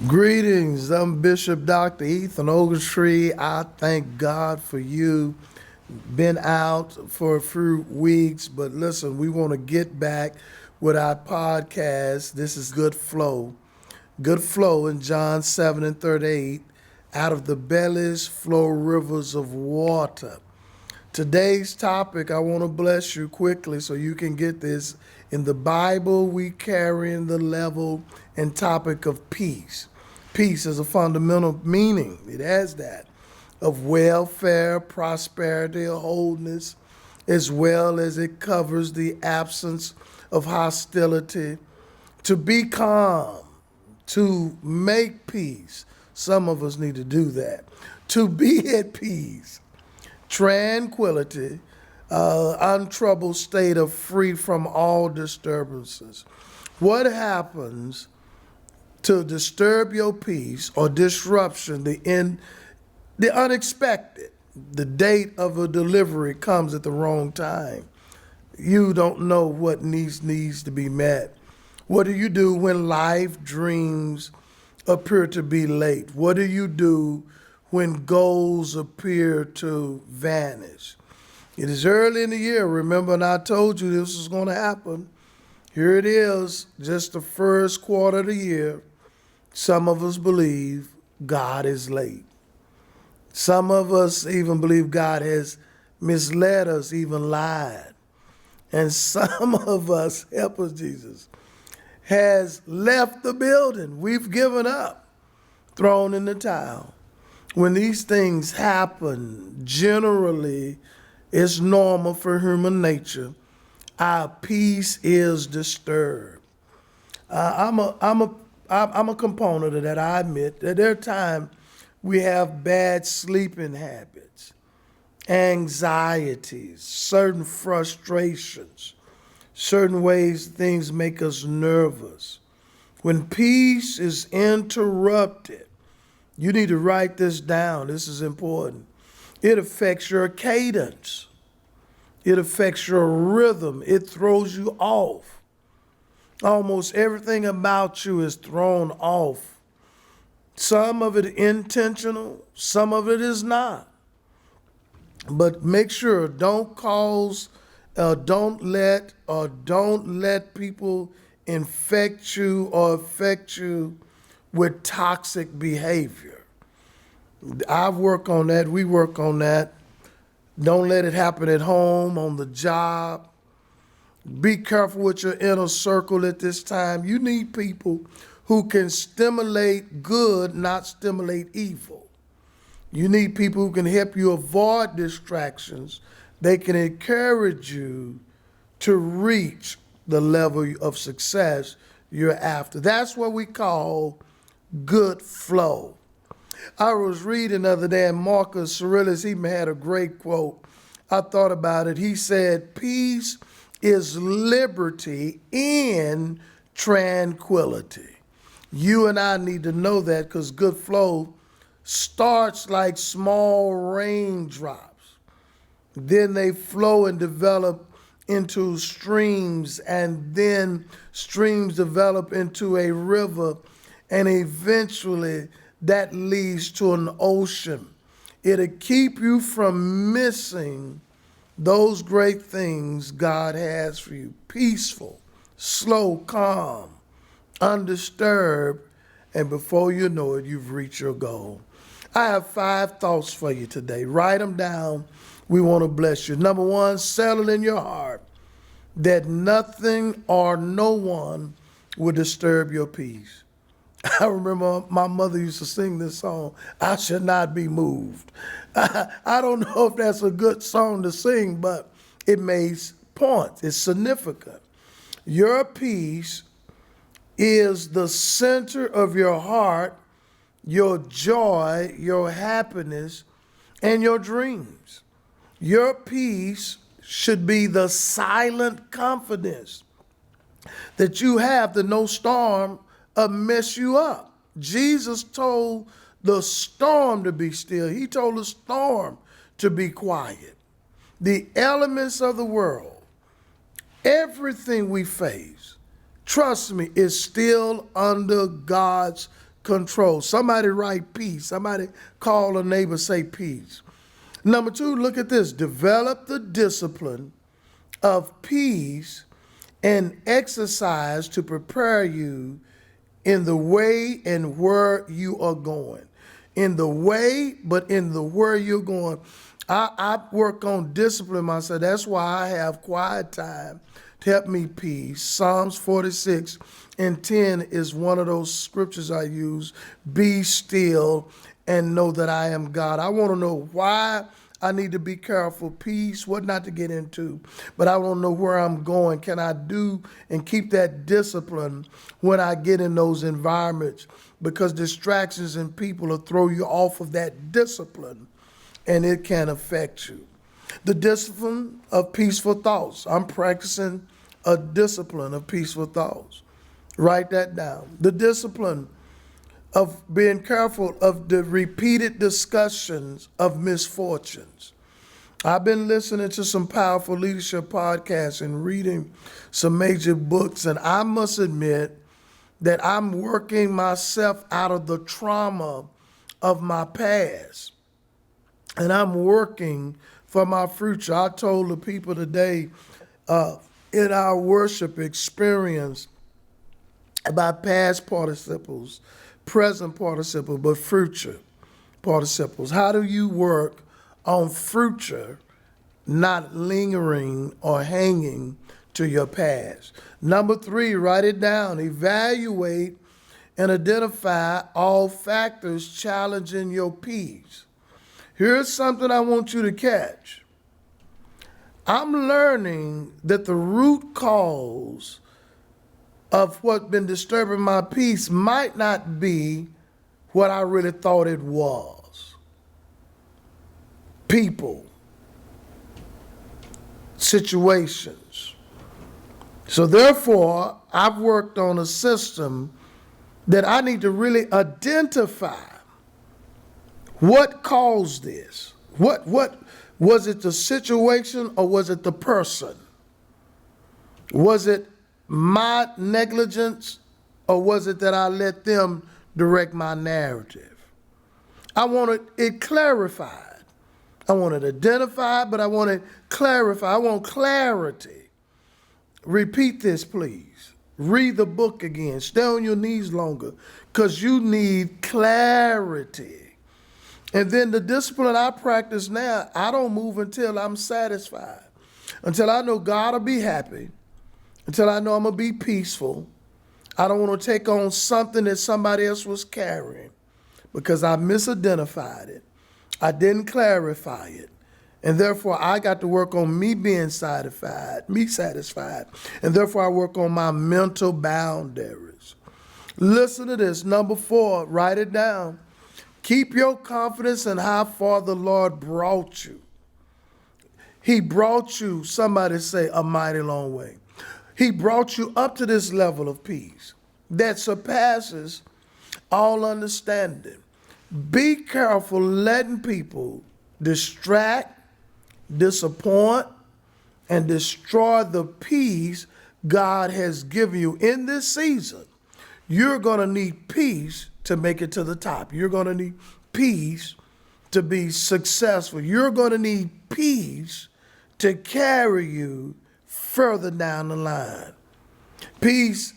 Greetings, I'm Bishop Dr. Ethan Ogletree. I thank God for you. Been out for a few weeks, but listen, we want to get back with our podcast. This is Good Flow. Good Flow in John 7:38. Out of the bellies flow rivers of water. Today's topic, I want to bless you quickly so you can get this. In the Bible, we carry in the level and topic of peace. Peace is a fundamental meaning. It has that of welfare, prosperity, or wholeness, as well as it covers the absence of hostility. To be calm, to make peace. Some of us need to do that. To be at peace, tranquility, untroubled state of free from all disturbances. What happens to disturb your peace or disruption, the unexpected? The date of a delivery comes at the wrong time. You don't know what needs to be met. What do you do when life dreams appear to be late? What do you do when goals appear to vanish? It is early in the year. Remember, and I told you this was going to happen. Here it is, just the first quarter of the year. Some of us believe God is late. Some of us even believe God has misled us, even lied. And some of us, help us Jesus, has left the building. We've given up, thrown in the towel. When these things happen, generally, it's normal for human nature. Our peace is disturbed. I'm a component of that. I admit that there are times we have bad sleeping habits, anxieties, certain frustrations, certain ways things make us nervous. When peace is interrupted, you need to write this down. This is important. It affects your cadence. It affects your rhythm. It throws you off. Almost everything about you is thrown off. Some of it intentional, some of it is not. But make sure don't let people infect you or affect you with toxic behavior. I've worked on that. We work on that. Don't let it happen at home, on the job. Be careful with your inner circle at this time. You need people who can stimulate good, not stimulate evil. You need people who can help you avoid distractions. They can encourage you to reach the level of success you're after. That's what we call good flow. I was reading the other day, and Marcus Aurelius, he had a great quote. I thought about it. He said, peace is liberty in tranquility. You and I need to know that, because good flow starts like small raindrops. Then they flow and develop into streams, and then streams develop into a river, and eventually that leads to an ocean. It'll keep you from missing those great things God has for you. Peaceful, slow, calm, undisturbed, and before you know it, you've reached your goal. I have 5 thoughts for you today. Write them down. We want to bless you. Number 1, settle in your heart that nothing or no one will disturb your peace. I remember my mother used to sing this song, I Should Not Be Moved. I don't know if that's a good song to sing, but it makes points. It's significant. Your peace is the center of your heart, your joy, your happiness, and your dreams. Your peace should be the silent confidence that you have that no storm mess you up. Jesus told the storm to be still. He told the storm to be quiet. The elements of the world, everything we face, trust me, is still under God's control. Somebody write peace. Somebody call a neighbor, say peace. Number 2, look at this. Develop the discipline of peace and exercise to prepare you in the way and where you are going. In the way, but in the where you're going. I work on discipline myself. That's why I have quiet time to help me peace. Psalms 46:10 is one of those scriptures I use. Be still and know that I am God. I want to know why I need to be careful, peace, what not to get into, but I want to know where I'm going. Can I do and keep that discipline when I get in those environments? Because distractions and people will throw you off of that discipline, and it can affect you. The discipline of peaceful thoughts. I'm practicing a discipline of peaceful thoughts. Write that down. The discipline of being careful of the repeated discussions of misfortunes. I've been listening to some powerful leadership podcasts and reading some major books, and I must admit that I'm working myself out of the trauma of my past, and I'm working for my future. I told the people today in our worship experience about past participles, present participle, but future participles. How do you work on future, not lingering or hanging to your past? Number 3, write it down. Evaluate and identify all factors challenging your peace. Here's something I want you to catch. I'm learning that the root cause of what's been disturbing my peace might not be what I really thought it was. People, situations. So therefore, I've worked on a system that I need to really identify what caused this. What was it, the situation, or was it the person? Was it my negligence, or was it that I let them direct my narrative? I wanted it clarified. I want it identified, but I want it clarified. I want clarity. Repeat this, please. Read the book again. Stay on your knees longer, because you need clarity. And then the discipline I practice now, I don't move until I'm satisfied, until I know God will be happy, until I know I'm going to be peaceful. I don't want to take on something that somebody else was carrying because I misidentified it. I didn't clarify it. And therefore, I got to work on me being satisfied. And therefore, I work on my mental boundaries. Listen to this. Number 4, write it down. Keep your confidence in how far the Lord brought you. He brought you, somebody say, a mighty long way. He brought you up to this level of peace that surpasses all understanding. Be careful letting people distract, disappoint, and destroy the peace God has given you in this season. You're going to need peace to make it to the top. You're going to need peace to be successful. You're going to need peace to carry you further down the line. Peace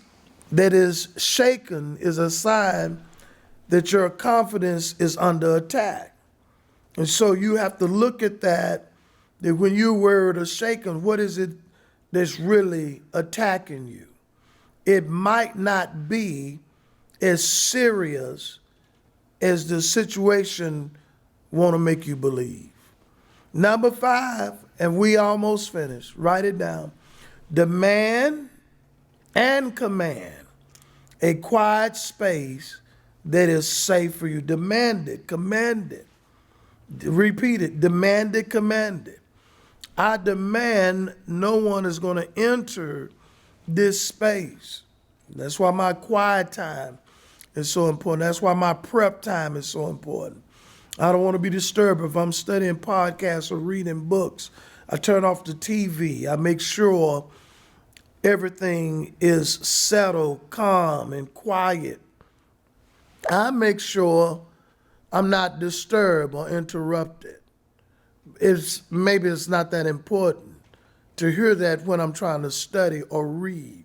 that is shaken is a sign that your confidence is under attack. And so you have to look at that when you're worried or shaken, what is it that's really attacking you? It might not be as serious as the situation want to make you believe. Number 5, and we almost finished. Write it down. Demand and command a quiet space that is safe for you. Demand it, command it. Repeat it. Demand it, command it. I demand no one is going to enter this space. That's why my quiet time is so important. That's why my prep time is so important. I don't want to be disturbed if I'm studying podcasts or reading books. I turn off the TV. I make sure everything is settled, calm, and quiet. I make sure I'm not disturbed or interrupted. Maybe it's not that important to hear that when I'm trying to study or read.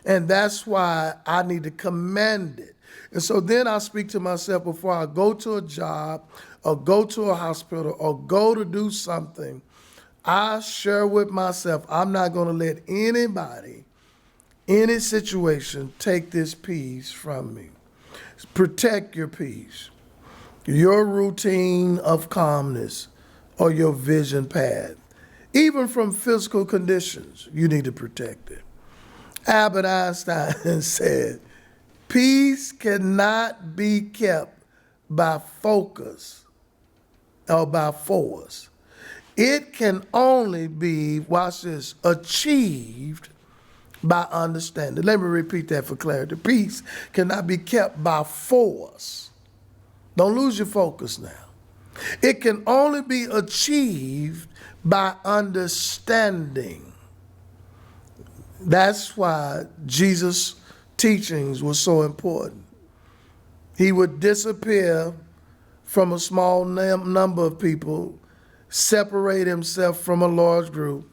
And that's why I need to command it. And so then I speak to myself before I go to a job or go to a hospital or go to do something. I share with myself, I'm not going to let anybody, any situation, take this peace from me. Protect your peace, your routine of calmness, or your vision path. Even from physical conditions, you need to protect it. Albert Einstein said, peace cannot be kept by focus or by force. It can only be, watch this, achieved by understanding. Let me repeat that for clarity. Peace cannot be kept by force. Don't lose your focus now. It can only be achieved by understanding. That's why Jesus' teachings were so important. He would disappear from a small number of people, separate himself from a large group.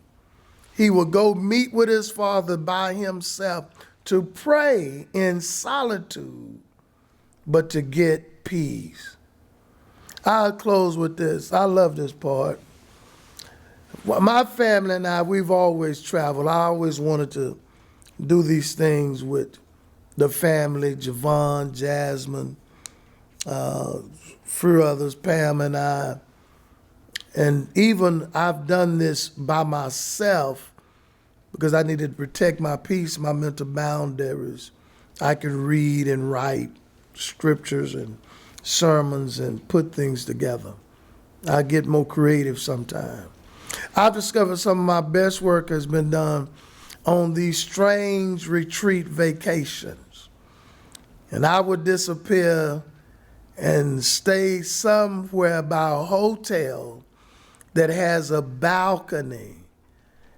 He would go meet with his Father by himself to pray in solitude, but to get peace. I'll close with this. I love this part. Well, my family and I, we've always traveled. I always wanted to do these things with the family, Javon, Jasmine, few others, Pam and I. And even I've done this by myself because I needed to protect my peace, my mental boundaries. I could read and write scriptures and sermons and put things together. I get more creative sometimes. I've discovered some of my best work has been done on these strange retreat vacations. And I would disappear and stay somewhere by a hotel that has a balcony.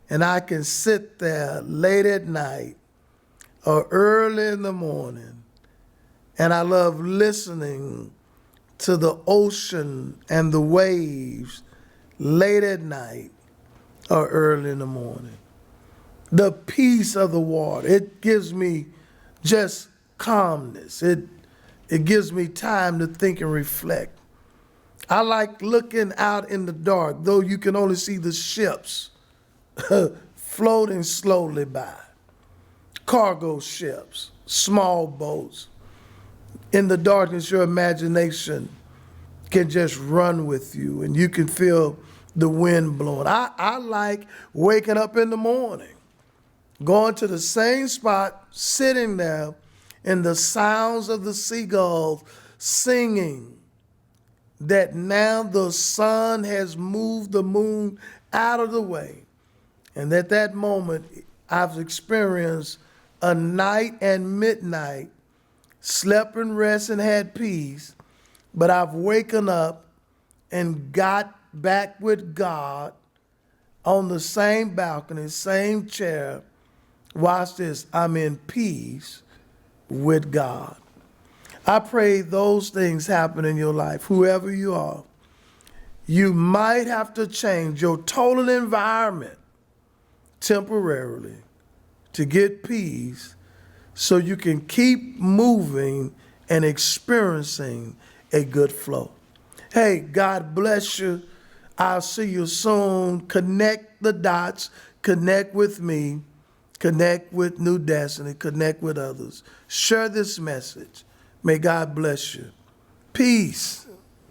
And I can sit there late at night or early in the morning. And I love listening to the ocean and the waves late at night or early in the morning. The peace of the water, it gives me just calmness. It gives me time to think and reflect. I like looking out in the dark, though you can only see the ships floating slowly by. Cargo ships, small boats. In the darkness, your imagination can just run with you and you can feel the wind blowing. I like waking up in the morning, going to the same spot, sitting there, and the sounds of the seagulls singing that now the sun has moved the moon out of the way. And at that moment, I've experienced a night and midnight, slept and rested and had peace, but I've waken up and got back with God on the same balcony, same chair. Watch this, I'm in peace with God. I pray those things happen in your life, whoever you are. You might have to change your total environment temporarily to get peace so you can keep moving and experiencing a good flow. Hey, God bless you. I'll see you soon. Connect the dots. Connect with me. Connect with New Destiny. Connect with others. Share this message. May God bless you. Peace.